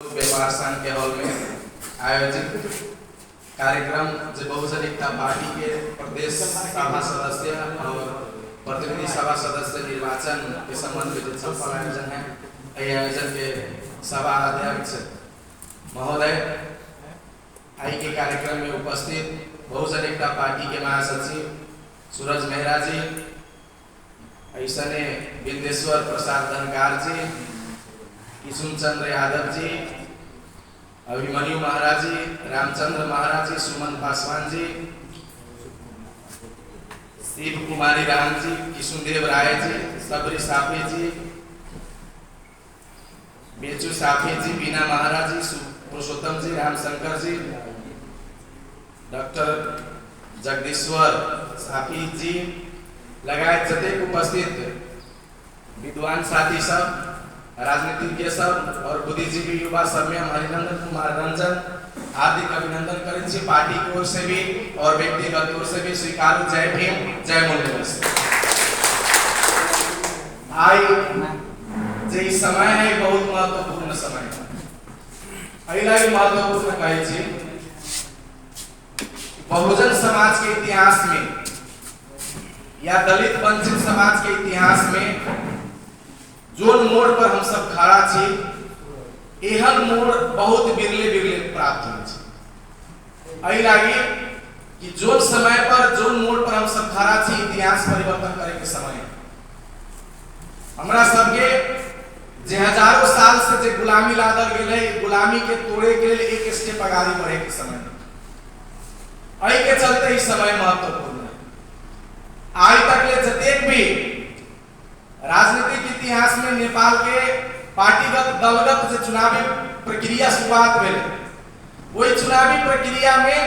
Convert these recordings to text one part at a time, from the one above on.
व्यापार संघ के हॉल में आयोजित कार्यक्रम जो बहुजन एकता पार्टी के प्रदेश सभा सदस्य और प्रतिनिधि सभा सदस्य निर्वाचन के संबंध में जो सफल आयोजन है, आयोजन के सभा अध्यक्ष महोदय, आई के कार्यक्रम में उपस्थित बहुजन एकता पार्टी के महासचिव सूरज मेहरा जी, ऐसने बिंदेश्वर प्रसाद धनकार जी, किशुन चंद्र यादव जी, अभिमन्यु महाराज जी, रामचंद्र महाराज जी, सुमन पासवान जी, शिव कुमारी राम जी, किशुनदेव राय जी, सबरी साफे जी, बेचू साफे जी, बीना महाराज जी, पुरुषोत्तम जी, रामशंकर जी, डॉक्टर जगदीश्वर साफी जी लगायत जतेक उपस्थित विद्वान साथी सब, राजनीतिज्ञ सब और बुद्धिजीवी युवा सब में हरिनंदन कुमार रंजन हार्दिक अभिनंदन करें छी। पार्टी की ओर से भी और व्यक्तिगत ओर से भी स्वीकार। जय भीम, जय मूल्य। आज जे समय है बहुत महत्वपूर्ण समय है। अइला महत्वपूर्ण कहे छी बहुजन समाज के इतिहास में या दलित वंचित समाज के इतिहास में जोन मोड़ पर हम सब खड़ा छी, एहन मोड़ बहुत बिरले बिरले प्राप्त हो छी। आई लागी कि जोन समय पर जोन मोड़ पर हम सब खड़ा छी, इतिहास परिवर्तन करे के समय हमरा सबके जे हजारों साल से जे गुलामी लादल गेले, गुलामी के तोड़े के लिए एक स्टेप आगे बढ़े के समय, आई के चलते ही समय महत्वपूर्ण है। आज तक ले जतेक भी राजनीतिक इतिहास में नेपाल के पार्टीगत दलगत जो चुनावी प्रक्रिया शुरुआत भेल, वही चुनावी प्रक्रिया में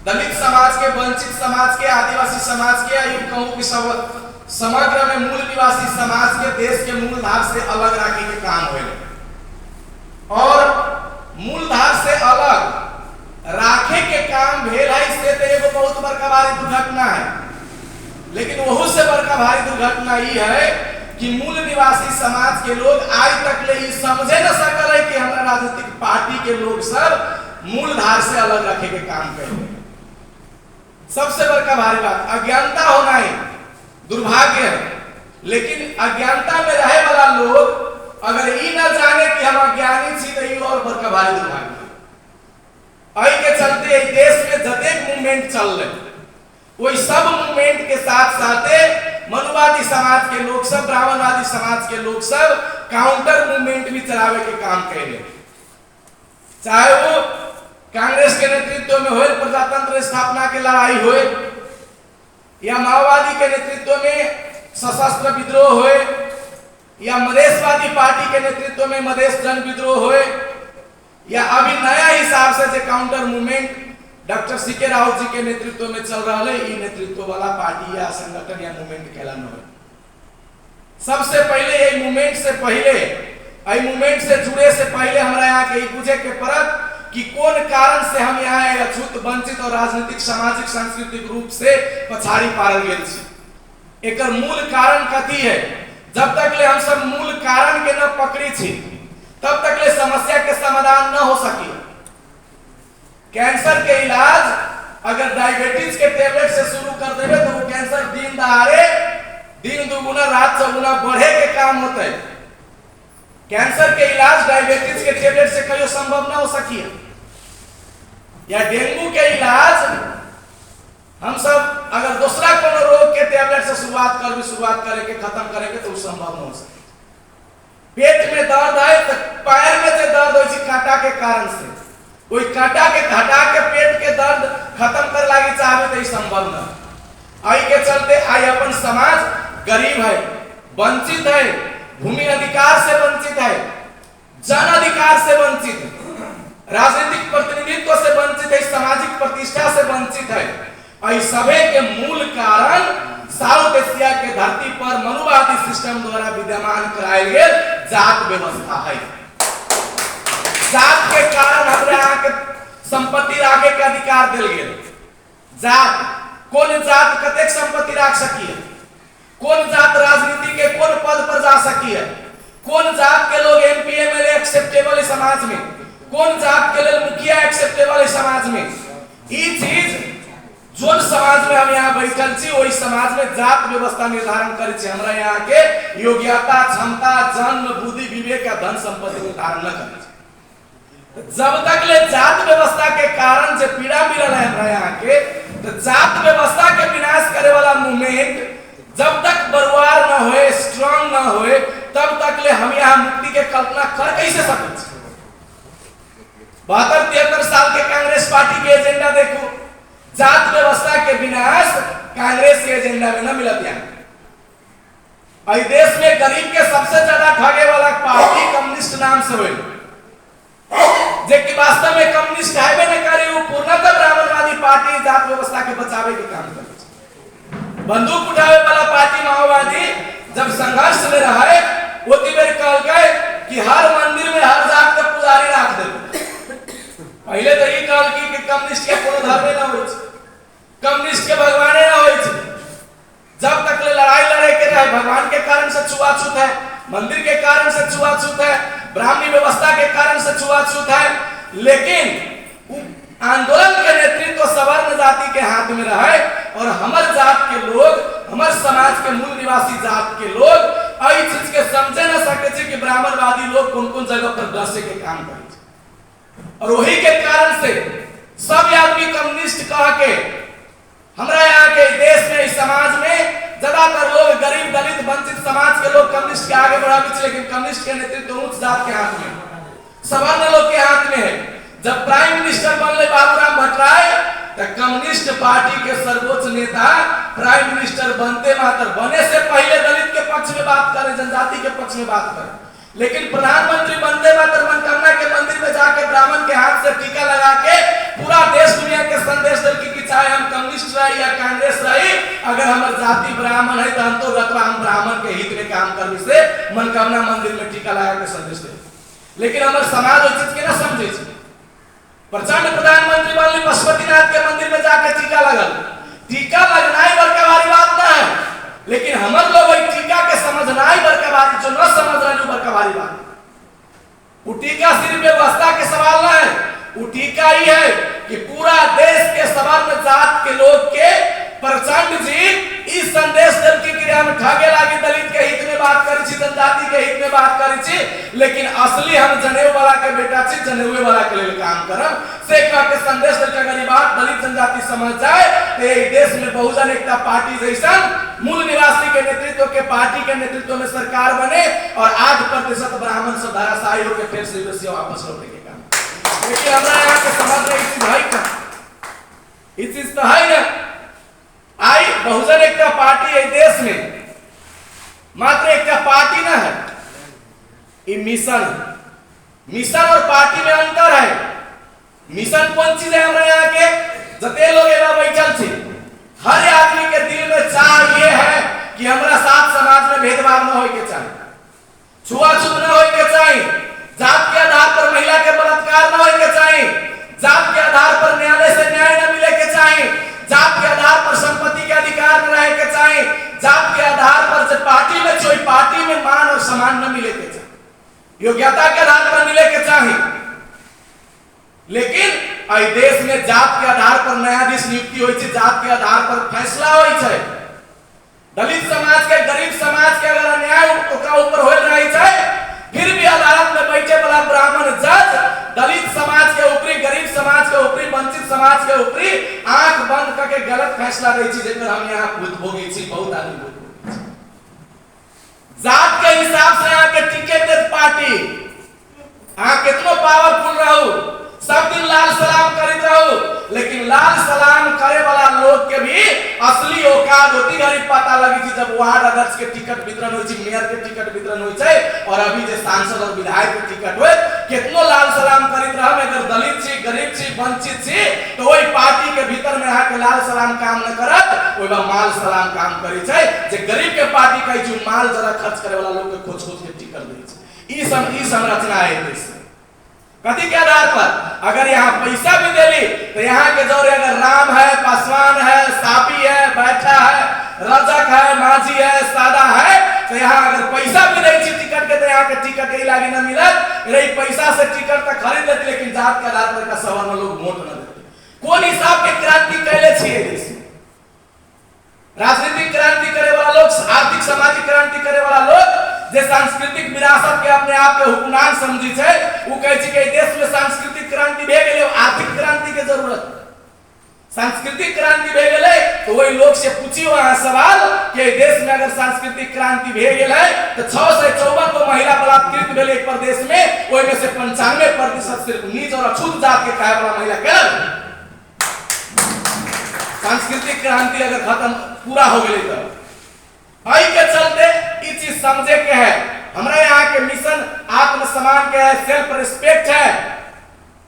दलित समाज के, वंचित समाज के, आदिवासी समाज के, कहूं कि सब समग्र में मूल निवासी समाज के देश के मूलधार से अलग रखे के काम भेल और मूलधार से अलग राखे के काम भेल है। इससे तो एगो बहुत बड़का भारी दुर्घटना है, लेकिन वह से बड़का भारी दुर्घटना ये है कि मूल निवासी समाज के लोग आज तक ले ये समझे न सकल है कि हमारा राजनीतिक पार्टी के लोग सब मूलधार से अलग रखे के काम कर रहे हैं। सबसे बड़का भारी बात अज्ञानता होना है, दुर्भाग्य है। लेकिन अज्ञानता में रहे वाला लोग अगर ये न जाने कि हम अज्ञानी छी तो ये और बड़का भारी दुर्भाग्य है। आई के चलते देश में जतेक मूवमेंट चल रहे, वही सब मूवमेंट के साथ साथ मनुवादी समाज के लोग सब, ब्राह्मणवादी समाज के लोग सब काउंटर मूवमेंट भी चलावे के काम कर रहे, चाहे वो कांग्रेस के नेतृत्व में हो, प्रजातंत्र स्थापना के लड़ाई हो, या माओवादी के नेतृत्व में सशस्त्र विद्रोह हो, या मधेशवादी पार्टी के नेतृत्व में मधेश जन विद्रोह हो, या अभी नया हिसाब से जो counter movement doctor C K Rao ji के नेतृत्व में चल रहा है, ये नेतृत्व वाला पार्टी या संगठन या मूवमेंट कहलाना है। सबसे पहले ये मूवमेंट से पहले, ये मूवमेंट से जुड़े से पहले हमारा यहाँ के पूछे के परत कि कौन कारण से हम यहाँ अछूत, वंचित और राजनीतिक, सामाजिक, सांस्कृतिक रूप से पछाड़ी पारल गेल छी। एकर मूल कारण कथी है? जब तक ले हम सब मूल कारण के न पकड़ी छी, तब तक ले समस्या के समाधान न हो सकी। कैंसर के इलाज अगर डायबिटीज के टेबलेट से शुरू कर देवे तो वो कैंसर दिन दहाड़े, दिन दुगुना रात चौगुना बढ़े के काम होता है। कैंसर के इलाज डायबिटीज के टेबलेट से कहियो संभव ना हो सकी है। या डेंगू के इलाज हम सब अगर दूसरा कोनो रोग के टेबलेट से शुरुआत करेंगे, खत्म करेंगे तो संभव ना हो सके। पेट में दर्द है तो पैर में जो दर्द हो कांटा के कारण से, कोई कांटा के हटा के पेट के दर्द खत्म कर लागी चाहे तो संभव न। आई के चलते आई अपन समाज गरीब है, वंचित है, भूमि अधिकार से वंचित है, जन अधिकार से वंचित है, राजनीतिक प्रतिनिधित्व से वंचित है, सामाजिक प्रतिष्ठा से वंचित है। आई सभी के मूल कारण साउथ एशिया के धरती पर मनुवादी सिस्टम द्वारा विद्यमान करायल गेल जात व्यवस्था है। जात के कारण हमरा यहाँ के संपत्ति राखे के अधिकार दिल गेल। जात, कौन जात कतेक संपत्ति राख सकी है, कौन जात राजनीति के कौन पद पर जा सकी है, कौन जात के लोग एमपी एमएलए एक्सेप्टेबल है समाज में, कौन जात के लिए मुखिया एक्सेप्टेबल है समाज में। ई चीज जो समाज में हम यहाँ बैठल छी वही समाज में जात व्यवस्था निर्धारण करे छी। हमरा यहाँ के योग्यता, क्षमता, जन्म, बुद्धि, विवेक या धन संपत्ति निर्धारण न करे छी। जब तक ले जात व्यवस्था के कारण जो पीड़ा मिलल है हमरा यहाँ के, तो जात व्यवस्था के विनाश करे वाला मूवमेंट जब तक बरुआर न होए, स्ट्रांग न होए, तब तक ले हम यहाँ मुक्ति के कल्पना कर कैसे सकते छी। 72-73 साल के कांग्रेस पार्टी के एजेंडा देखो, जात व्यवस्था के विनाश कांग्रेस के एजेंडा में न मिलत। यहाँ देश में गरीब के सबसे ज्यादा ठगे वाला पार्टी कम्युनिस्ट नाम से हुए, जे कि वास्तव में कम्युनिस्ट है न करे, वो पूर्णतः ब्राह्मणवादी पार्टी जात व्यवस्था के बचावे के काम करे। बंदूक उठावे वाला पार्टी माओवादी जब संघर्ष में रहे, ओती बेर कहल गए कि हर मंदिर में हर जात के पुजारी रख दे। पहले तो ये कहल कि कम्युनिस्ट के कोनो धर्म न होय, कम्युनिस्ट के भगवाने न होय। जब तक ले लड़ाई लड़े के रहे, भगवान के कारण से छुआछूत है, मंदिर के कारण से छुआछूत है, ब्राह्मणी व्यवस्था के कारण से छुआछूत है। लेकिन आंदोलन के नेतृत्व सवर्ण जाति के हाथ में रहे और हमार जात के लोग, हमार समाज के मूल निवासी जात के लोग आई चीज के समझे न सके कि ब्राह्मणवादी लोग कौन कौन जगह पर दसे के काम करे। और वही के कारण से सब आदमी कम्युनिस्ट कह के हमरा यहाँ के देश में, इस समाज में ज्यादातर लोग गरीब, दलित, वंचित समाज के लोग कम्युनिस्ट के आगे बढ़ावे, लेकिन कम्युनिस्ट के नेतृत्व उच्च जात के हाथ में, सवर्ण लोग के हाथ में है। जब प्राइम मिनिस्टर बनले बाबूराम भट्टराय, तो कम्युनिस्ट पार्टी के सर्वोच्च नेता प्राइम मिनिस्टर बनते मात्र बने से पहले दलित के पक्ष में बात करे, जनजाति के पक्ष में बात करे। लेकिन प्रधानमंत्री बनते मात्र मनकामना के मंदिर में जाके ब्राह्मण के हाथ से टीका लगा के पूरा देश दुनिया के संदेश दल की चाहे हम कम्युनिस्ट रही या कांग्रेस रही, अगर हमारे जाति ब्राह्मण है तो अंतर्गत हम ब्राह्मण के हित में काम करने से मनकामना मंदिर में टीका लगा के संदेश दे। लेकिन हमारे समाज उस चीज के ना समझे। प्रचंड प्रधानमंत्री बनली, पशुपतिनाथ के मंदिर में जाके टीका लगल। टीका लगना ही बड़का भारी बात ना है, लेकिन हमारे लोग वही टीका के समझना ही बड़का भारी, जो न समझ रहे हैं बड़का भारी बात। वो टीका सिर्फ व्यवस्था के सवाल ना है, वो टीका ही है कि पूरा देश के सवर्ण जात के लोग के प्रचंड जी इस संदेश दल की क्रिया में ठगे लागी, दलित के हित में बात करी छी, जनजाति के हित में बात करी छी, लेकिन असली हम जनेऊ वाला के बेटा छी, जनेऊ वाला के लिए काम करब से कह के संदेश दल के अगर बात दलित जनजाति समझ जाए तो देश में बहुजन एकता पार्टी जैसा मूल निवासी के नेतृत्व के पार्टी के नेतृत्व में सरकार बने और 8% ब्राह्मण से धराशायी होकर फिर से वापस लौटे के काम। लेकिन हमारा यहाँ के समाज में इस चीज तो है ना, आई बहुजन एकता पार्टी है देश में मात्र एकता पार्टी ना है, ये मिशन। मिशन और पार्टी में अंतर है। मिशन कौन चीज है हमरा यहाँ के, जते लोग एवं बैठल छी, हर आदमी के दिल में चाह ये है कि हमरा साथ समाज में भेदभाव न होए के चाहिए, छुआछूत न होए के चाहिए, जात के आधार पर महिला के बलात्कार न होए के चाहिए, जात के आधार पर न्यायालय से न्याय न मिले के चाहिए, जात के आधार पर संपत्ति के अधिकार न रहे के चाहिए, जात के आधार पर जब पार्टी में कोई पार्टी में मान और सम्मान न मिले के चाहिए, योग्यता के आधार पर मिले के चाहिए। लेकिन आई देश में जात के आधार पर न्यायाधीश नियुक्ति होई छे, जात के आधार पर फैसला होई छे। दलित समाज के, गरीब समाज के अगर अन्याय ओकरा ऊपर होल रही छे, फिर भी अदालत में बैठे वाला ब्राह्मण जज दलित समाज के ऊपरी, गरीब समाज के ऊपरी, वंचित समाज के ऊपरी आंख बंद करके गलत फैसला दै छी, जेकर हम यहाँ भोगी छी, बहुत आदमी भोगी छी। जात के हिसाब से यहाँ के टिकट देत पार्टी, यहाँ कितनो पावरफुल रहू, सब दिन लाल सलाम करीत रहू, लेकिन लाल सलाम करे वाला लोग के भी असली औकात होती घड़ी पता लगी थी जब वार्ड अध्यक्ष के टिकट वितरण होई छी, मेयर के टिकट वितरण होई छे, और अभी जे सांसद और विधायक के टिकट होय, कितनो लाल सलाम करीत रहम, अगर दलित छी, गरीब छी, वंचित छी, तो वही पार्टी के भीतर में आके लाल सलाम काम न करत, ओइबा माल सलाम काम करी छे। जे गरीब के पार्टी कहै छी माल जरा खर्च करे वाला लोग के खोज खोज के टिकट दै छै। ई संरचना है देश कथी के आधार पर, अगर यहाँ पैसा भी देली तो यहाँ के जौरे अगर राम है, पासवान है, सापी है, बैठा है, रजक है, माझी है, सादा है, तो यहाँ अगर पैसा भी नहीं छी टिकट के तो यहाँ के टिकट यही लागे ना मिलत रही पैसा से टिकट तक खरीद लेते लेकिन जात के आधार पर का सवर्ण लोग वोट न देते। कौन हिसाब के क्रांति कैले छिए देश में? राजनीतिक क्रांति करे वाला लोग, आर्थिक सामाजिक क्रांति करे वाला लोग जे सांस्कृतिक विरासत के अपने आप के हुकुनान समझी छे वो कहै छै कि देश में सांस्कृतिक क्रांति भे गेलै, आर्थिक क्रांति के जरूरत। सांस्कृतिक क्रांति भे गेलै तो वही लोग से पूछियो अहाँ सवाल कि देश में अगर सांस्कृतिक क्रांति भे गेलै तो 654 गो महिला बलात्कृत भेलै एक प्रदेश में, ओइ में से 95% सिर्फ नीच और अछूत जात के खाए वाला महिला केरल। सांस्कृतिक क्रांति अगर खत्म पूरा हो गेलै तो आई के चलते ई चीज समझे के है हमरा यहाँ के मिशन आत्मसम्मान के है, सेल्फ रिस्पेक्ट है।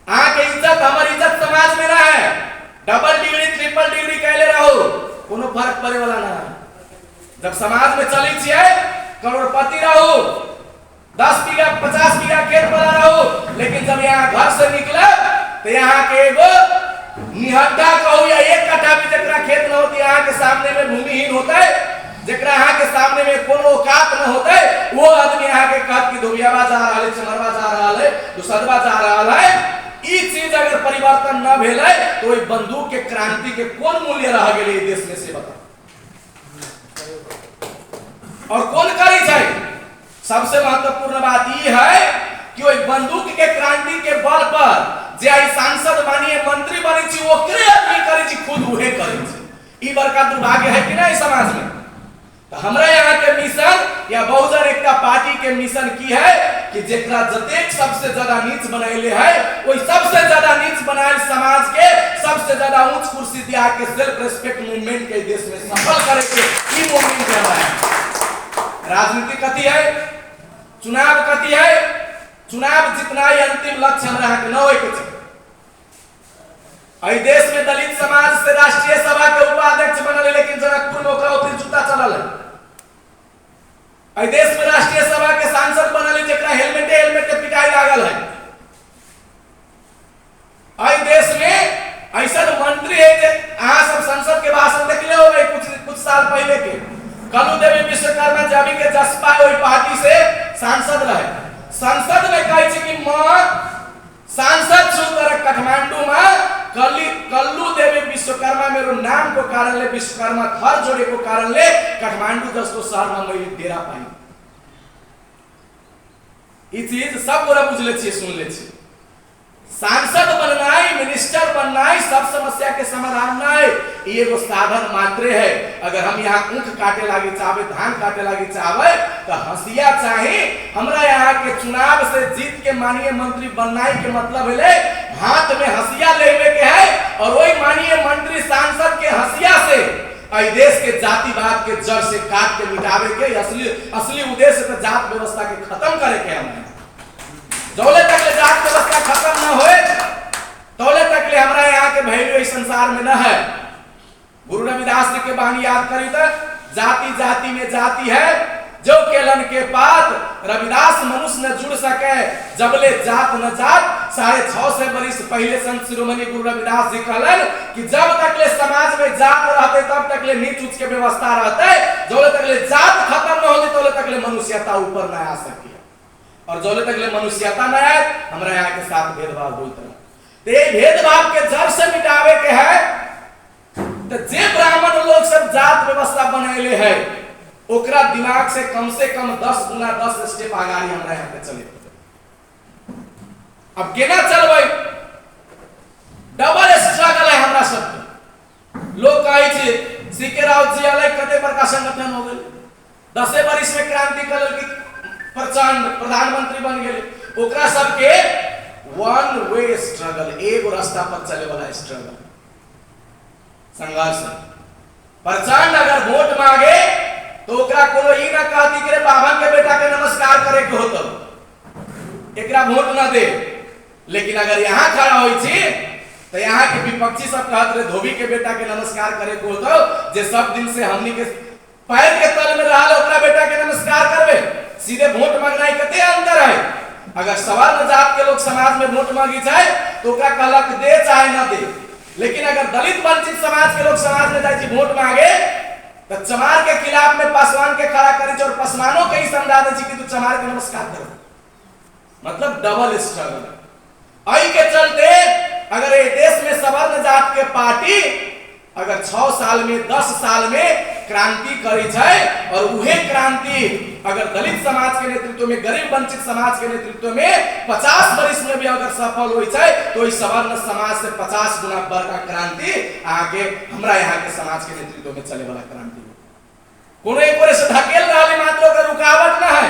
यहाँ के इज्जत हमर इज्जत समाज में ना है। डबल डिग्री ट्रिपल डिग्री कहले रहो कोनो फर्क पड़े वाला ना है। जब समाज में चली छिए करोड़पति रहो, 10 बीघा 50 बीघा खेत वाला रहो, लेकिन जब यहाँ घर से निकले तो यहाँ के एगो निहत्था कहू या 1 कट्ठा भी जकरा खेत न होती यहाँ के सामने में भूमिहीन होता है, जकरा यहाँ के सामने में कोनो औकात न होता है, वो आदमी यहाँ के कहत की धोबियावा जा रहा है, चमरवा जा रहा है, दुसदवा जा रहा है। ई चीज अगर परिवर्तन न भेलै तो ओइ बंदूक के क्रांति के कौन मूल्य रह गेलै ई देश में से बता और कौन करी छै? सबसे महत्वपूर्ण बात ई है कि ओइ बंदूक के क्रांति के बल पर जे आई सांसद माननीय मंत्री बनै छी ओकरे आदमी करै छी, खुद उहे करै छी। ई बड़का दुर्भाग्य है कि नहीं समाज में? तो हमरा यहाँ के मिशन या बहुजन एकता पार्टी के मिशन की है कि जेकरा जतेक सबसे ज्यादा नीच बनैले है वही सबसे ज्यादा नीच बनायल समाज के सबसे ज्यादा ऊंच कुर्सी दिया के सेल्फ रिस्पेक्ट मूवमेंट के देश में सफल करे के ई मूवमेंट कर रहा है। राजनीति कथी है? चुनाव कथी है? चुनाव जितना ही अंतिम लक्ष्य हमरा यहाँ के न होय के छै। आई देश में दलित समाज से राष्ट्रीय सभा के उपाध्यक्ष बनल, लेकिन जनकपुर में ओकरा ओतरी जूता चलल है। आई देश में राष्ट्रीय सभा के सांसद बनल जेकरा हेलमेट के पिटाई लागल है। आई देश में ऐसा मंत्री है जे अहाँ सब संसद के भाषण देखले होबे कुछ साल पहले के कलू देवी विश्वकर्मा जबी के जसपा ओई पार्टी से सांसद रहे। संसद में कहै छै कि मां सांसद सुतर काठमांडू में कल्लू देवी विश्वकर्मा मेरो नाम को कारण ले विश्वकर्मा घर जोड़े को कारण ले काठमांडू जस्तो शहर में मैं डेरा पाई। ई चीज सब गोरा बुझले छी, सुन ले छी। सांसद बननाई, मिनिस्टर बननाई सब समस्या के समाधान नहीं, ये एगो साधन मात्र है। अगर हम यहाँ ऊख काटे लागी चाहे, धान काटे लागी चाहे तो हंसिया चाहे। हमरा यहाँ के चुनाव से जीत के माननीय मंत्री बननाई के मतलब है हाथ में हंसिया लेवे के है और वही माननीय मंत्री सांसद के हंसिया से आई देश के जातिवाद के जड़ से काट के मिटावे के असली उद्देश्य तो जात व्यवस्था के खत्म करे के हम। जौले तक ले जात व्यवस्था खत्म न होए तौले तक ले हमरा यहाँ के वैल्यू इस संसार में न है। गुरु रविदास जी के वाणी याद करी तो जाति जाति में जाति है जो केलन के पात रविदास मनुष्य न जुड़ सके जबले जात न जात। 650 वर्ष पहले संत शिरोमणि गुरु रविदास जी कहलन कि जब तक ले समाज में जात रहते तब तक ले नीच उच्च के व्यवस्था रहते, जौले तक ले जात खत्म न होती तौले तक ले मनुष्यता ऊपर न आ सके और जौले तक ले मनुष्यता न आए हमरा यहाँ के साथ भेदभाव होइत रहे। तो ये भेदभाव के जड़ से मिटावे के है तो जे ब्राह्मण लोग सब जात व्यवस्था बनैले है ओकरा दिमाग से कम 10 गुना 10 स्टेप आगाड़ी हमरा यहाँ पे चले। अब केना चलबै? डबल स्ट्रगल है हमरा सब। लोग कहै छै सीके राव जी अलग कते बड़का संगठन हो गेल, 10 वर्ष में क्रांति करल की प्रचंड प्रधानमंत्री बन गेले। ओकरा सबके वन वे स्ट्रगल, एगो रास्ता पर चले वाला स्ट्रगल संघर्ष। प्रचंड अगर वोट मांगे तो ओकरा कोनो ई ना कहती कि रे बाभन के बेटा के नमस्कार करे के होतो, एकरा वोट ना दे। लेकिन अगर यहाँ खड़ा होई छी तो यहाँ के विपक्षी सब कहत रे धोबी के बेटा के नमस्कार करे के होतो, जे सब दिन से हमनी के पैर के तल में रहल ओकरा बेटा के नमस्कार करबे। सीधे वोट मांगनाई कते अंतर है। अगर सवर्ण जात के लोग समाज में वोट मांगी जाए तो ओकरा कहलक दे चाहे ना दे, लेकिन अगर दलित वंचित समाज के लोग समाज में जाए वोट मांगे तो चमार के खिलाफ में पासवान के खड़ा करी और पासवानों के ही समझा दे कि तू चमार के नमस्कार करो, मतलब डबल स्ट्रगल। आई के चलते अगर ये देश में सवर्ण जात के पार्टी अगर 6 साल में 10 साल में क्रांति करी जाए और वह क्रांति अगर दलित समाज के नेतृत्व में, गरीब वंचित समाज के नेतृत्व में 50 वर्ष में भी अगर सफल हो जाए तो इस सवर्ण समाज से 50 गुना बड़ा क्रांति आगे हमरा यहाँ के समाज के नेतृत्व में चले वाला क्रांति कोनो एक ओर से धकेल रहा मात्र का रुकावट ना है,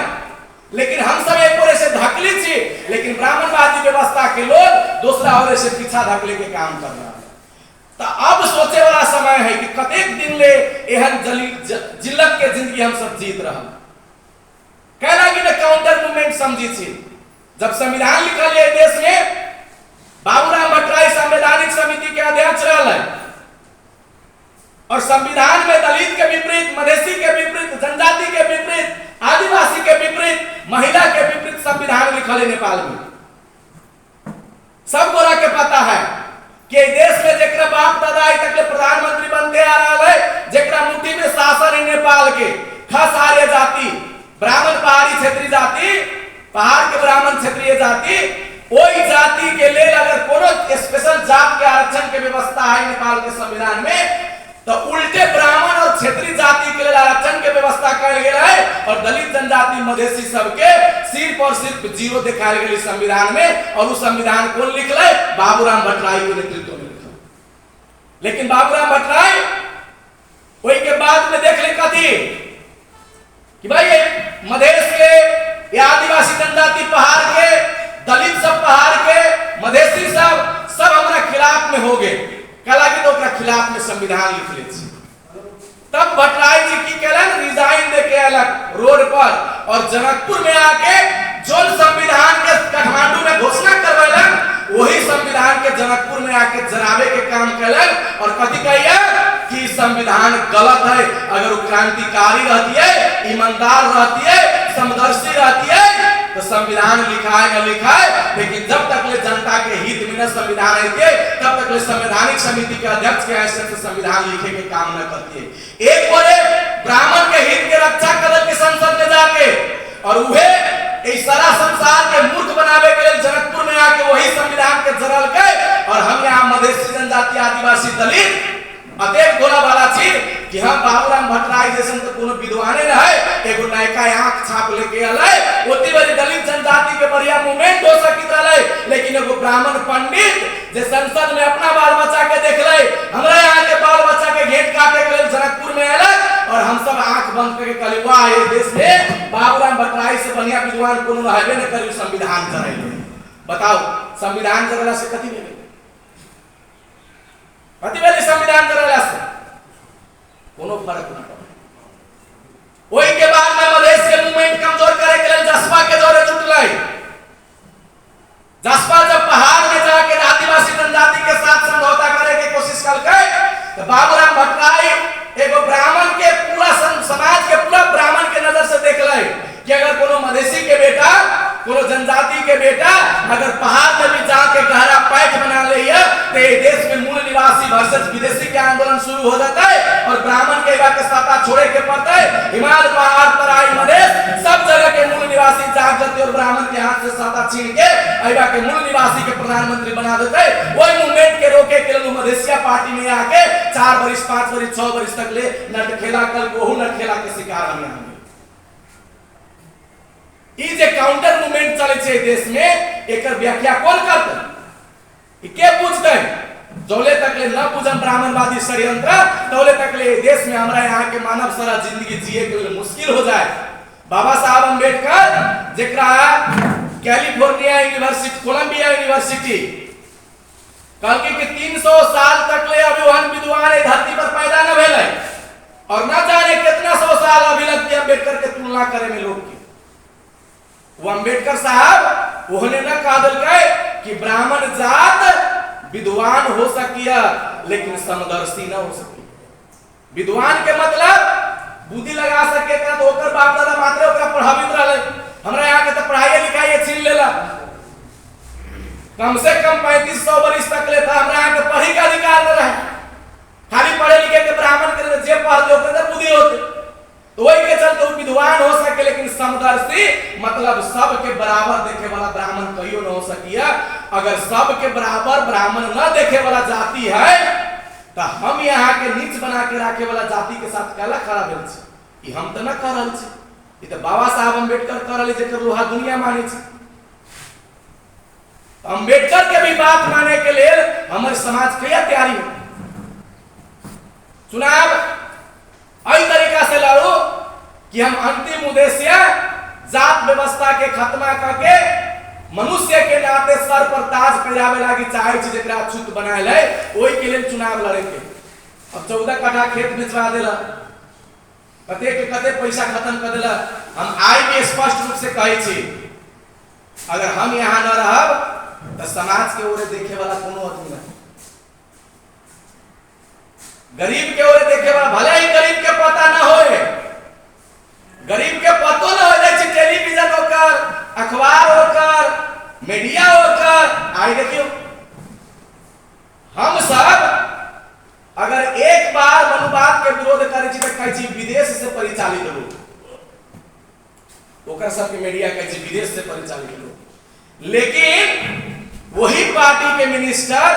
लेकिन हम सब एक ओर से धकली छी, लेकिन ब्राह्मणवादी व्यवस्था के लोग दूसरा ओर से पीछा धकले के काम कर रहा है। तो अब सोचे वाला समय है कि कतेक दिन ले एहन जिल्लत के जिंदगी हम सब जीत रहा कहना कि काउंटर मूवमेंट समझी थी। जब संविधान लिखल है देश में, बाबूराम भट्टराई संवैधानिक समिति के अध्यक्ष रहे और संविधान में दलित के विपरीत, मधेसी के विपरीत, जनजाति के विपरीत, आदिवासी के विपरीत, महिला के विपरीत संविधान लिखल है नेपाल में। सब गोरा के पता है कि देश में जेकरा बाप दादा आई तक प्रधानमंत्री बनते आ रहा है, जेकरा मुट्ठी में शासन है नेपाल के, खास आर्य जाति, ब्राह्मण पहाड़ी क्षेत्रीय जाति, पहाड़ के ब्राह्मण क्षेत्रीय जाति, वही जाति के लिए अगर कोनो स्पेशल जात के आरक्षण के व्यवस्था है नेपाल के संविधान में, तो उल्टे ब्राह्मण और क्षेत्रीय जाति के लिए आरक्षण के व्यवस्था कल गया है और दलित जनजाति मधेसी सबके सिर्फ और सिर्फ जीरो दिखाई गई संविधान में। और उस संविधान कौन लिखल है? बाबूराम भट्टराई के नेतृत्व में लिखल। लेकिन बाबूराम भट्टराई वही के बाद में देख ले कथी कि भाई मधेश के या आदिवासी जनजाति पहाड़ के, दलित सब पहाड़ के, मधेसी सब हमारा खिलाफ में हो गए, कला की तो खिलाफ में संविधान लिख ले। तब भट्टराई जी की कहलन रिजाइन दे के अलग रोड पर और जनकपुर में आके जो संविधान के काठमांडू में घोषणा करवेलन वही संविधान के जनकपुर में आके जरावे के काम कैलन और कथी कहिए कि संविधान गलत है। अगर वो क्रांतिकारी रहती है, ईमानदार रहती है, समदर्शी रहती है तो संविधान लिखा है न लिखा है, लेकिन जब तक ले जनता के हित में न संविधान है तब तक ले संवैधानिक समिति के अध्यक्ष के हैसियत से संविधान लिखे के काम न करती है। एक बोले ब्राह्मण के हित के रक्षा करल के संसद में जाके और वह इस सारा संसार के मूर्ख बनावे के लिए जनकपुर में आके वही संविधान के जरल के और हम यहाँ मधेसी जनजाति, आदिवासी, दलित अतएव बोला वाला छी कि हम बाबूराम भट्टराई जैसन तो कोनो विद्वाने रहे, एगो नयका आंख छाप लेके आले, ओती बड़ी दलित जनजाति के बढ़िया मूवमेंट हो सकित रहे, लेकिन एगो ब्राह्मण पंडित जे संसद में अपना बाल बच्चा के देख ले, हमरा यहाँ के बाल बच्चा के घेट काटे के लिए जनकपुर में आले और हम सब आंख बंद करके कहले वाह ये देश में बाबूराम भट्टराई से बढ़िया विद्वान कोनो रहबे न करी संविधान जराइले। बताओ संविधान जराला से कथी भेलै? कथी संविधान जराला से कोनो फर्क न पड़े। वही के बाद में मधेश के मूवमेंट कमजोर करे के लिए जसपा के जोरे जुटलै। जसपा जब पहाड़ में जाके आदिवासी जनजाति के साथ समझौता करे के कोशिश करके तो बाबूराम भट्टराई एगो ब्राह्मण के पूरा समाज के पूरा ब्राह्मण के नजर से देखलै कि अगर कोनो मधेसी के बेटा, कोनो जनजाति के बेटा अगर पहाड़ में भी जाके गहरा पैठ बना ले तो देश में मूल निवासी वर्सेस विदेशी के आंदोलन शुरू हो जाता है और ब्राह्मण के के सत्ता छोड़े के पड़ता है। हिमालय, पहाड़, तराई, मधेश सब जगह के मूल निवासी जाग जाते और ब्राह्मण के हाथ से सत्ता छीन के अइबा के मूल निवासी के प्रधानमंत्री बना देते। वही मूवमेंट के रोके के लिए मधेसिया पार्टी में आके 4 वर्ष, 5 वर्ष, 6 वर्ष तक ले नटखेला कल बहु नटखेला के शिकार हम यहाँ ई जे काउंटर मूवमेंट चले छे देश में एकर व्याख्या कौन करते? के पूछते? जौले तक ले न पूजन ब्राह्मणवादी षड्यंत्र तौले तक ले देश में हमरा यहाँ के मानव सारा जिंदगी जिए के लिए मुश्किल हो जाए। बाबा साहब अम्बेडकर जेकरा कैलिफोर्निया यूनिवर्सिटी, कोलंबिया यूनिवर्सिटी कहलके कि 300 साल तक ले अभी वहन विद्वान धरती पर पैदा न भेले और न जाने कितना 100 साल अभी लगती अम्बेडकर के तुलना करे में लोग की। वो अम्बेडकर साहब उन्होंने न कहा दिलके कि ब्राह्मण जात विद्वान हो सकिया लेकिन समदर्शी न हो सकी। विद्वान के मतलब बुद्धि लगा सके तो ओकर बाप दादा मात्र ओकरा प्रभावित रहले। हमरा यहाँ के तो पढ़ाई लिखाई छीन लेला, कम से कम 3500 वर्ष तक ले था हमरा यहाँ के पढ़ी का अधिकार न रहे। खाली पढ़े लिखे के ब्राह्मण के जे पढ़ जो बुद्धि होते। तो वही के चलते वो विद्वान हो सके लेकिन समदर्शी मतलब सबके बराबर देखे वाला ब्राह्मण कहियो न हो सकिया। अगर सबके बराबर ब्राह्मण न देखे वाला जाति है तो हम यहाँ के नीच बना के रखे वाला जाति के साथ काला खड़ा भेल छी। हम तो न कर रहल छी, ये तो बाबा साहब अम्बेडकर कर रहले जेकर लोहा दुनिया माने छी। अम्बेडकर के भी बात माने के लिए हमारे समाज कया तैयारी हो। चुनाव आई तरीका से लड़ो कि हम अंतिम उद्देश्य जात व्यवस्था के खत्मा करके मनुष्य के नाते सर पर ताज पहिरावे लागी चाहे छी जेकरा छूत बनाए ले ओई के लिए चुनाव लड़े के। अब 14 कट्ठा खेत बेचवा देला, कते के कते पैसा खत्म कर देला। हम आई भी स्पष्ट रूप से कहे छी अगर हम यहाँ न रहब तो समाज के ओरे देखे वाला कोनो आदमी नहीं, गरीब के ओरे देखे वाला भले ही गरीब के पता न होए, गरीब के पतो न हो जाए टेलीविजन होकर, अखबार होकर, मीडिया होकर। आई देखियो हम सब अगर एक बार मनुवाद के विरोध करे छी तो कहे छी विदेश से परिचालित लोग, ओकर सब के मीडिया कहे छी विदेश से परिचालित लोग। लेकिन वही पार्टी के मिनिस्टर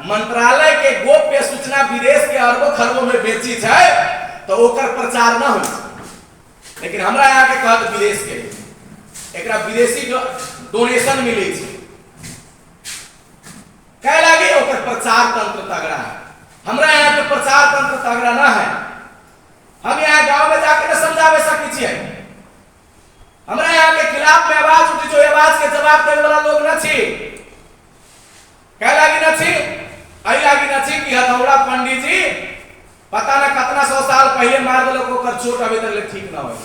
मंत्रालय के गोप्य सूचना विदेश के अरबों खरबों में बेची है तो ओकर प्रचार न हो। लेकिन हमरा यहाँ के कहत विदेश के एकरा विदेशी डोनेशन मिले छै कह लागी ओकर प्रचार तंत्र तगड़ा है। हमरा यहाँ के प्रचार तंत्र तगड़ा ना है। हम यहाँ गांव में जाके न समझावे सकी छियै। हमरा यहाँ के खिलाफ में आवाज उठी जो आवाज के जवाब देवे वाला लोग न छी। कह लागी न छी, आई लागी न छी कि हथौड़ा पंडित जी पता न कितना 100 साल पहले मार देलक ओकर चोट अभी तक ठीक ना होई।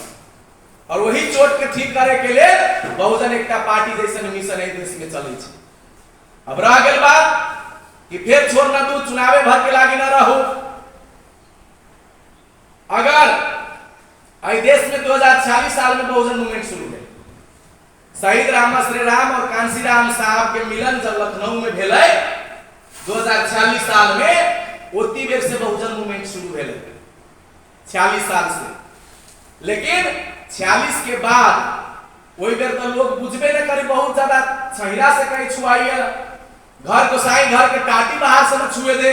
और वही चोट के ठीक करे के लिए बहुजन एकता पार्टी जैसे मिशन है देश में चले छै। अब रह गेल बात कि फिर छोड़ न दू चुनावे भर के लागी न रहू। अगर आई देश में 2046 साल में बहुजन मूवमेंट शुरू है, शहीद राम श्री राम और कांशीराम साहब के मिलन जब लखनऊ में भेल 2046 साल में ओती बेर से बहुजन मूवमेंट शुरू भेल 46 साल से। लेकिन 46 के बाद वही बेर तो लोग बुझबे न करी, बहुत ज्यादा छहिरा से कहीं छुआइए घर गोसाई घर के टाटी बाहर से न छुए दे।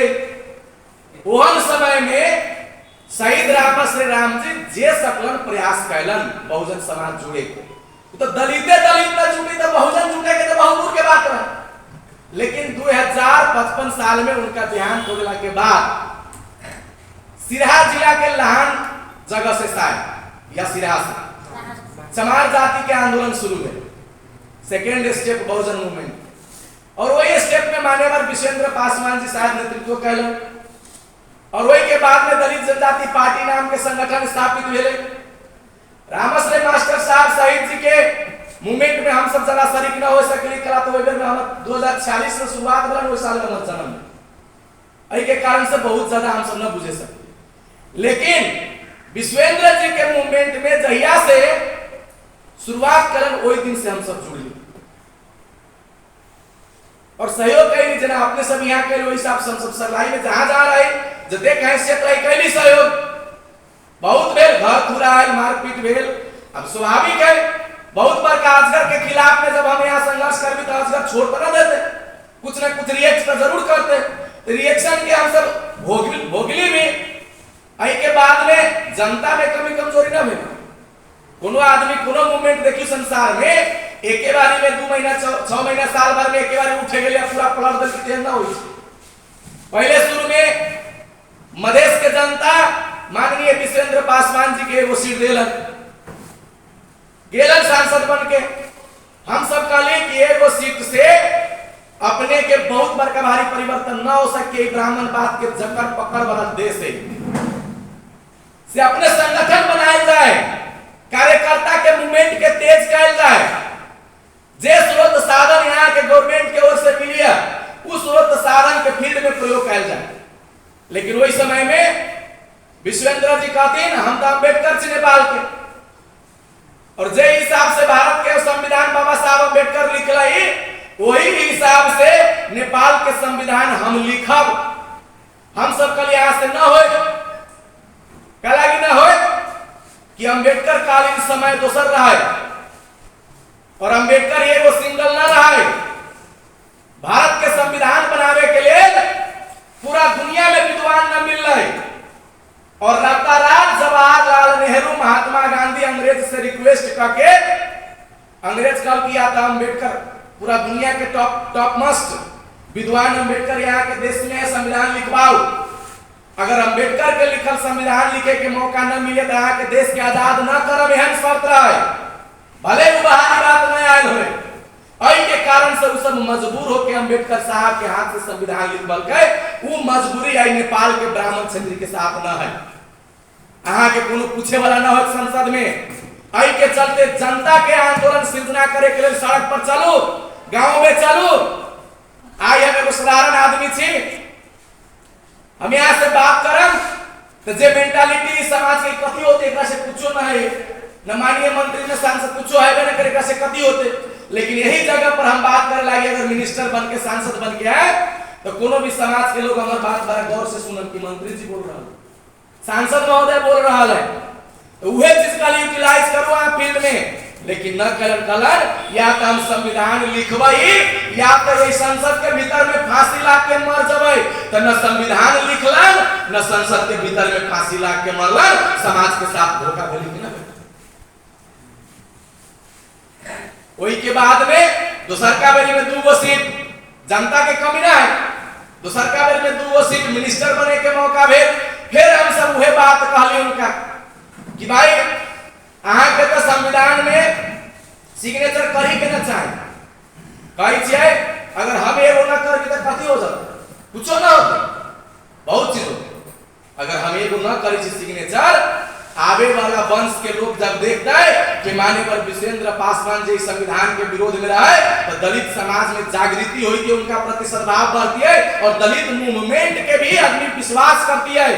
ओहन समय में शहीद राम श्री राम जी जे सकलन प्रयास कैलन बहुजन समाज जुड़े के, तो दलिते दलित न जुटी तो बहुजन जुटे के तो बहुत दूर के बात रहे। लेकिन 2055 साल में उनका देहांत हो गया के बाद सिरहा जिला के लहान जगह से शायद या सिरहा से चमार जाति के आंदोलन शुरू है, सेकेंड स्टेप बहुजन मूवमेंट। और वही स्टेप में मान्यवर विश्वेंद्र पासवान जी शायद नेतृत्व कैलन। और वही के बाद में दलित जनजाति पार्टी नाम के संगठन स्थापित हुए। रामश्री मास्टर साहब शहीद जी के मूवमेंट में हम सब जरा शरीक न हो सकली कला तो वही में हम 2046 से शुरुआत भेल ओहि साल में जन्म एहि के कारण से बहुत ज्यादा हम सब न बुझे सकली। लेकिन विश्वेंद्र जी के मूवमेंट में जहिया से शुरुआत करन वही दिन से हम सब जुड़ली और सहयोग कैली। जना अपने सब यहाँ कैली वही हिसाब से हम सब सरलाई में जहां जा रहे जो देख हैसियत रही कैली सहयोग बहुत भेल, घर खुराइल मारपीट भेल। अब स्वाभाविक है बहुत बार का अजगर के खिलाफ में जब हम यहाँ संघर्ष करबी तो अजगर छोड़ तो ना देते, कुछ ना कुछ रिएक्ट तो जरूर करते। तो रिएक्शन के हम सब भोगली भी। आई के बाद में जनता में कमी कमजोरी ना भेल। कोनो आदमी कोनो मूवमेंट देखियो संसार में एके बारी में 2 महीना 6 महीना साल भर में एके बारी उठे गेले पूरा पलट दल के ना होई। पहले शुरू में मधेश के जनता माननीय विश्वेंद्र पासवान जी के एगो सीट देलन, गेलन सांसद बन के। हम सब कहले कि एगो सीट से अपने के बहुत बड़का भारी परिवर्तन न हो सके। ब्राह्मण बात के जकड़ पकड़ वाला देश है से अपने संगठन बनाए जाए, कार्यकर्ता के मूवमेंट के तेज कैल जाए। जे स्रोत साधन यहाँ के गवर्नमेंट के ओर से मिली है उस स्रोत साधन के फील्ड में प्रयोग कैल जाए। लेकिन वही समय में विश्वेंद्र जी कहते हैं हम तो अम्बेडकर जी नेपाल के और जे हिसाब से भारत के संविधान बाबा साहब अम्बेडकर लिखलाई वही हिसाब से नेपाल के संविधान हम लिखब। हम सब कल यहाँ से न हो कला की ना हो कि अम्बेडकर कालीन समय दोसर रहा है और अम्बेडकर एगो सिंगल ना रहा है। भारत के संविधान बनावे के लिए पूरा दुनिया में विद्वान न मिल रहे और रातारात जवाहरलाल नेहरू महात्मा गांधी अंग्रेज से रिक्वेस्ट करके अंग्रेज कल किया था अम्बेडकर पूरा दुनिया के टॉप मोस्ट विद्वान अम्बेडकर यहाँ के देश में संविधान लिखवाओ। अगर अम्बेडकर के लिखल संविधान लिखे के मौका न मिले तो यहाँ के देश के आजाद न करब एहन शर्त रहे, भले वो बाहरी बात न आयल हो। आई के कारण से सब मजबूर होकर अम्बेडकर साहब के हाथ से संविधान लिखवल के वो मजबूरी आई नेपाल के ब्राह्मण क्षेत्र के साथ न है। अहाँ के कोनो पूछे वाला न हो संसद में। आई के चलते जनता के आंदोलन सिर्जना करे के लिए सड़क पर चलू, गांव में चलू। आई हम एगो साधारण आदमी छी, हम यहाँ से बात करम तो जे मेंटालिटी समाज के कथी होते एकरा से कुछो न है, न माननीय मंत्री न सांसद कुछो है न करे एकरा से कथी होते। लेकिन यही जगह पर हम बात करे लागे अगर मिनिस्टर बन के सांसद बन के आए तो कोनो भी समाज के लोग हमार बात बड़ा गौर से सुनन कि मंत्री जी बोल रहा है, सांसद महोदय बोल रहा है, तो वह चीज का यूटिलाइज करो आप फील्ड में। लेकिन न कलर या तो हम संविधान लिखवाई या तो ये संसद के भीतर में फांसी ला के मर जबै। तो न संविधान लिखलन न संसद के भीतर में फांसी ला के मरलन, समाज के साथ धोखा बोली कि ना। वही के बाद में दोसर का बेरी में 2 सीट जनता के कमी ना है, दोसर का बेरी में 2 सीट मिनिस्टर बने के मौका भेल। फिर हम सब वह बात कहली उनका कि भाई अहाँ के तो संविधान में सिग्नेचर करी के ना चाहे, कही चाहिए अगर हम एगो ना करबी तो कथी हो जाता, कुछो ना होता, बहुत चीज होता। अगर हम एगो ना करी सिग्नेचर आवे वाला वंश के लोग जब देखते हैं कि माननीय विश्वेंद्र पासवान जी संविधान के विरोध में रहे तो दलित समाज में जागृति हुई कि उनका प्रति सद्भाव बढ़ती है और दलित मूवमेंट के भी आदमी विश्वास करती है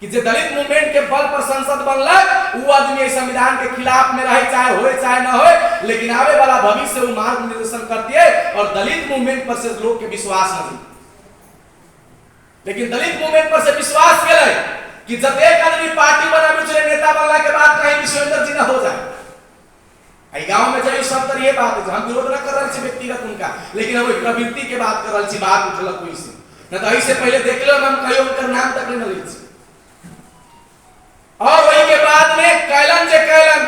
कि जो दलित मूवमेंट के बल पर संसद बनला वो आदमी संविधान के खिलाफ में रहे चाहे होए चाहे ना होए, लेकिन आवे वाला भविष्य वो मार्ग निर्देशन करती है और दलित मूवमेंट पर से लोग के विश्वास नहीं। लेकिन दलित मूवमेंट पर से विश्वास के लिए कि जब एक आदमी पार्टी बनावे चले नेता बनला के बाद कहीं विश्वेंद्र जी ना हो जाए। आई गांव में जाइए सब तर ये बात है, हम विरोध ना कर रहे हैं व्यक्तिगत उनका, लेकिन हम प्रवृत्ति के बात कर रहे हैं, बात उठल कोई से न तो इससे पहले देख लो हम कहियो उनका नाम तक नहीं लिख। और वही के बाद में कैलन जे कैलन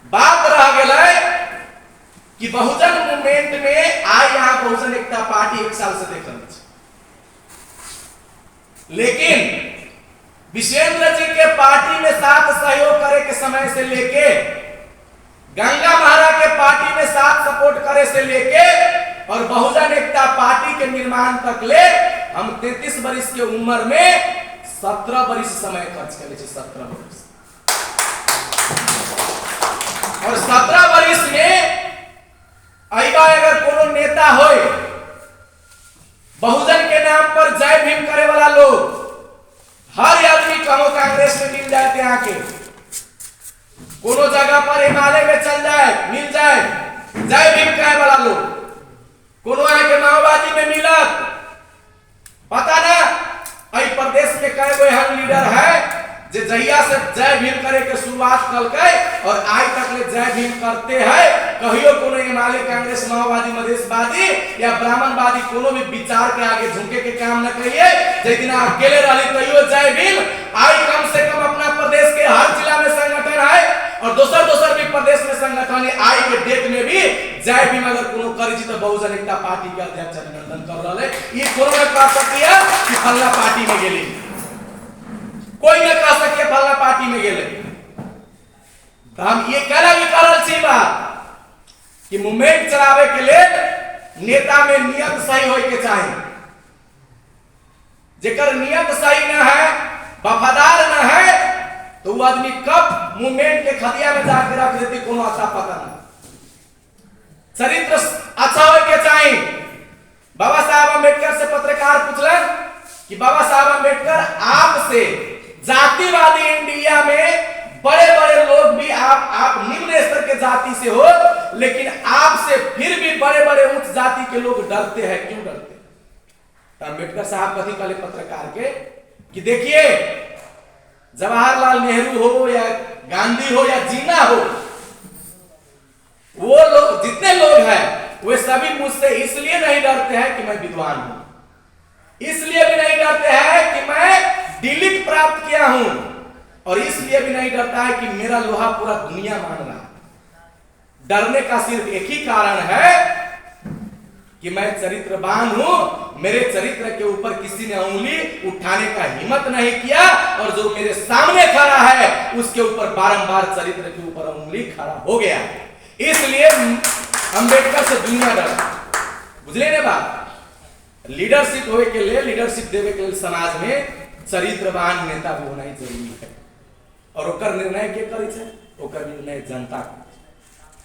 बात रह गया कि बहुजन मूवमेंट में आई यहाँ बहुजन एकता पार्टी 1 साल से देख रही, लेकिन विश्वेंद्र जी के पार्टी में साथ सहयोग करे के समय से लेके गंगा महारा के पार्टी में साथ सपोर्ट करे से लेके और बहुजन एकता पार्टी के निर्माण तक ले हम 33 वर्ष के उम्र में 17 वर्ष समय खर्च करे, 17 वर्ष। और 17 वर्ष में अगर कोनो नेता होए बहुजन के नाम पर जय भीम करे वाला लोग हर आदमी कहो कांग्रेस में मिल जाते हैं, आके कोनो जगह पर हिमालय में चल जाए मिल जाए जय भीम कहे वाला लोग, कोनो आके माओवादी में मिलत पता ना। आई प्रदेश में कई गो एहन लीडर है जे जहिया से जय भीम करे के शुरुआत कलके और आज तक ले जय भीम करते हैं। कहियो कोनो हिमालय कांग्रेस माओवादी मधेशवादी या ब्राह्मणवादी कोनो भी विचार के आगे झुके के काम न करिए। जे दिन अकेले रही कहियो जय भीम। आई कम से कम अपना प्रदेश के हर जिला में संगठन है और दोसर भी प्रदेश में संगठन है। आई के डेट में भी जय भीम अगर कोनो करी तो बहुजन एकता पार्टी के अध्यक्ष अभिनंदन कर रहा है। ये कोनो में कह सकती है कि फल्ला पार्टी में गेली, कोई न कह सके फल्ला पार्टी में गेले। तो हम ये कहला भी करल छी बात कि मूवमेंट चलावे के लिए नेता में नियत सही होय के चाहिए। जेकर नियत सही न है, वफादार न है, तो वो आदमी कब मूवमेंट के खदिया में जाके रख देती कोनो अच्छा पता नहीं। चरित्र अच्छा होय के चाहिए। बाबा साहब अम्बेडकर से पत्रकार पूछलन कि बाबा साहब अम्बेडकर आपसे जातिवादी इंडिया में बड़े बड़े लोग भी आप निम्न स्तर के जाति से हो, लेकिन आपसे फिर भी बड़े बड़े उच्च जाति के लोग डरते हैं, क्यों डरते हैं? तो अम्बेडकर साहब कथी कहले पत्रकार के कि देखिए जवाहरलाल नेहरू हो या गांधी हो या जीना हो, वो लोग जितने लोग हैं वे सभी मुझसे इसलिए नहीं डरते हैं कि मैं विद्वान हूं, इसलिए भी नहीं डरते हैं कि मैं डिलीट प्राप्त किया हूं, और इसलिए भी नहीं डरता है कि मेरा लोहा पूरा दुनिया मान रहा है। डरने का सिर्फ एक ही कारण है कि मैं चरित्रवान हूं, मेरे चरित्र के ऊपर किसी ने उंगली उठाने का हिम्मत नहीं किया, और जो मेरे सामने खड़ा है उसके ऊपर बारंबार चरित्र के ऊपर उंगली खड़ा हो गया। इसलिए अंबेडकर से दुनिया डरा। बुझले ने बात? लीडरशिप होए के लिए, लीडरशिप देवे के लिए समाज में चरित्रवान नेता भी होना ही जरूरी है, और ओकर निर्णय के करे छे, ओकर निर्णय जनता के।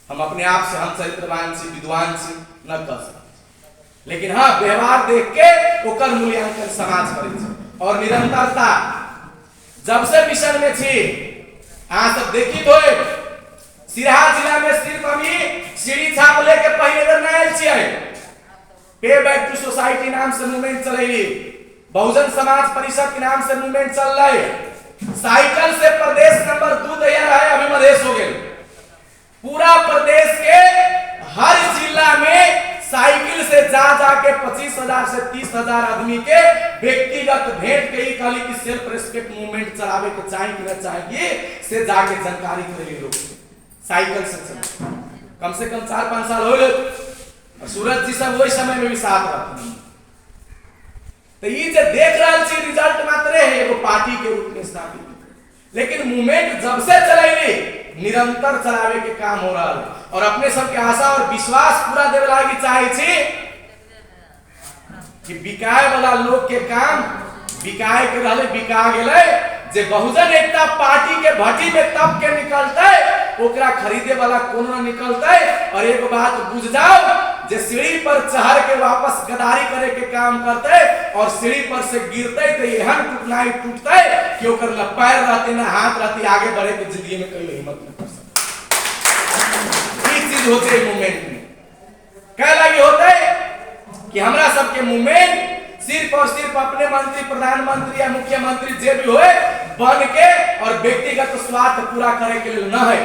हम अपने आप से हम चरित्रवान से विद्वान से न कर सकते, लेकिन हाँ व्यवहार देख के ओकर मूल्यांकन समाज करे छे। और निरंतरता जब से मिशन में छी, अहाँ सब देखी तो सिराहा जिला में सिर्फ अभी सीढ़ी छाप लेके पहले बेर नहीं आयल छियै। पे बैक टू सोसाइटी नाम से मूवमेंट चलेली, बहुजन समाज परिषद के नाम से मूवमेंट चल रही, साइकिल से प्रदेश नंबर 2 तैयार है, अभी मधेश हो गए। पूरा प्रदेश के हर जिला में साइकिल से जा जाके 25,000 से 30,000 आदमी के व्यक्तिगत भेंट के ही कहली कि सेल्फ रेस्पेक्ट मूवमेंट चलावे के चाहिए कि न चाहिए से जाके जानकारी करे लोग साइकिल से चल। कम से कम 4-5 साल हो गए, और सूरज जी सब वही समय में भी साथ रहते। तो ये जो देख रहा छी रिजल्ट मात्र है एगो पार्टी के रूप में स्थापित, लेकिन मूवमेंट जब से चलेली निरंतर चलावे के काम हो रहा है, और अपने सबके आशा और विश्वास पूरा देवे लागी चाहे छी कि बिकाए वाला लोग के काम बिकाए के रहले बिका गेले। जे बहुजन एकता पार्टी के भट्टी में तब के निकलते ओकरा खरीदे वाला कोनो न निकलते। और एक बात बुझ जाओ, जे सीढ़ी पर चढ़ के वापस गद्दारी करे के काम करते और सीढ़ी पर से गिरते तो एहन टूटनाई टूटते कि ओकर न पैर रहते न हाथ रहते, आगे बढ़े के जिंदगी में कहीं हिम्मत न कर सकते। ये चीज होते मूवमेंट में कह लगी होते कि हमरा सबके मूवमेंट सिर्फ और सिर्फ अपने मंत्री, प्रधानमंत्री या मुख्यमंत्री जे भी होए बन के और व्यक्तिगत स्वार्थ पूरा करे के लिए न है।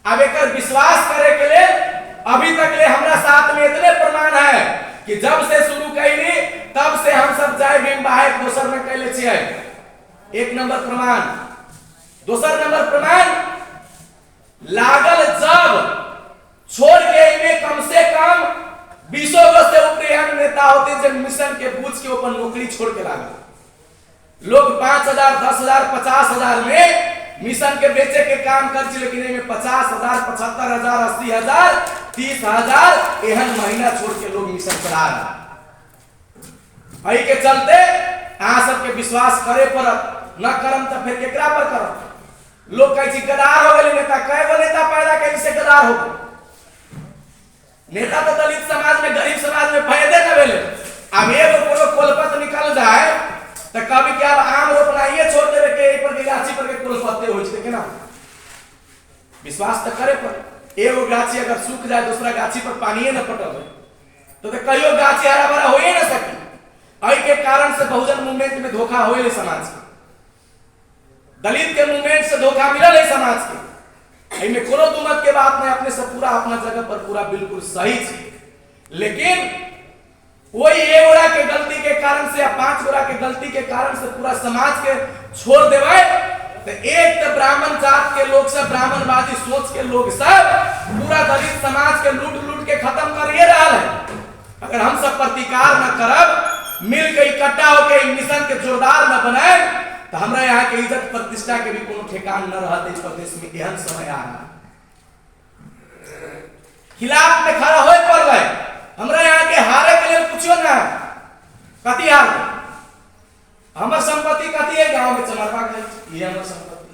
अब एक विश्वास करे के लिए अभी तक ले हमरा साथ में इतने प्रमाण है कि जब से शुरू कैली तब से हम सब जय भीम बाहर दोसर में कैले छियै। एक नंबर प्रमाण। दोसर नंबर प्रमाण लागल जब छोड़ के इनमें कम से कम 20 गो से ऊपर एहन नेता होते जो मिशन के बूझ के ऊपर नौकरी छोड़ के लागल। लोग 5,000, 10,000, 50,000 में मिशन के बेचे के काम कर छी, लेकिन इनमें 50,000, 75,000, 80,000, 30,000 एहन महीना छोड़ के लोग मिशन चला रहे। के चलते अहाँ सबके विश्वास करे पड़त, न करम तो फिर केकरा पर करम। लोग कहे छी गद्दार हो गए नेता, कई गो नेता पैदा कैसे से गद्दार हो गए। नेता तो दलित समाज में, गरीब समाज में फायदे न भेले। अब एगो कोनो कोलपत निकल जाए तो कभी क्या आम रोपना ये छोड़ देवे के पर के गाछी पर के कोलपत्ते होय छै केना विश्वास तो करे पर। एगो गाछी अगर सूख जाए दूसरा गाछी पर पानी न पटल तो कहियो गाछी हरा भरा होए न सकी। एहि के कारण से बहुजन मूवमेंट में धोखा होए समाज के, दलित के मूवमेंट से धोखा मिलल है समाज के। इनमें कोनो दुमत के बात नहीं, अपने से पूरा अपना जगह पर पूरा बिल्कुल सही थी। लेकिन वही एक गोरा के गलती के कारण से या 5 गोरा के गलती के कारण से पूरा समाज के छोड़ देवे तो एक तो ब्राह्मण जात के लोग सब, ब्राह्मणवादी सोच के लोग सब पूरा दलित समाज के लूट लूट के खत्म करिए रहा है। अगर हम सब प्रतिकार न करब, मिल के इकट्ठा होकर मिशन के जोरदार न बनाए तो हमरा यहाँ के इज्जत प्रतिष्ठा के भी कोनो ठेकान न रहते। इस प्रदेश में एहन समय आ रहा खिलाफ में खड़ा होए पड़ रहे। हमरा यहाँ के हारे के लिए पूछो ना कथी हार हमर संपत्ति कथी है, गांव में चमरवा कही ये हमर संपत्ति,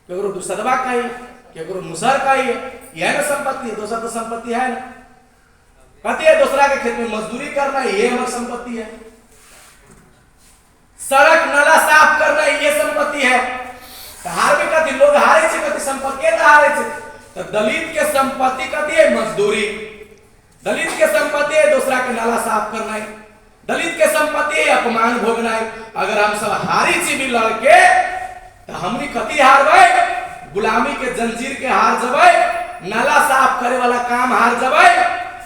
केकरो दुसदवा कही, केकरो मुसर कही, यह ना संपत्ति, दोसर तो संपत्ति है ना। कथी है दूसरा के खेत में मजदूरी करना, ये हमर संपत्ति है। सड़क नाला साफ करना ये संपत्ति है। हार में कथी लोग हारे छे, कथी संपत्ति तो हारे छे। तो दलित के संपत्ति कथी है, मजदूरी। दलित के संपत्ति है दूसरा के नाला साफ करना है। दलित के संपत्ति अपमान भोगना है। अगर हम सब हारी छी भी लड़के तो हमनी कति हारबै, गुलामी के जंजीर के हार जबै, नाला साफ करे वाला काम हार जबै।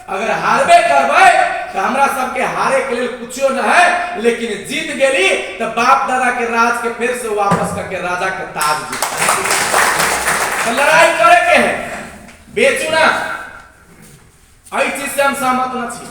अगर हारबे करबै तो हमरा सबके हारे के लिए कुछो न है, लेकिन जीत गेली तो बाप दादा के राज के फिर से वापस करके राजा के ताज जीत। तो लड़ाई करे के है, बेचू ना, आई चीज से हम सहमत न छी।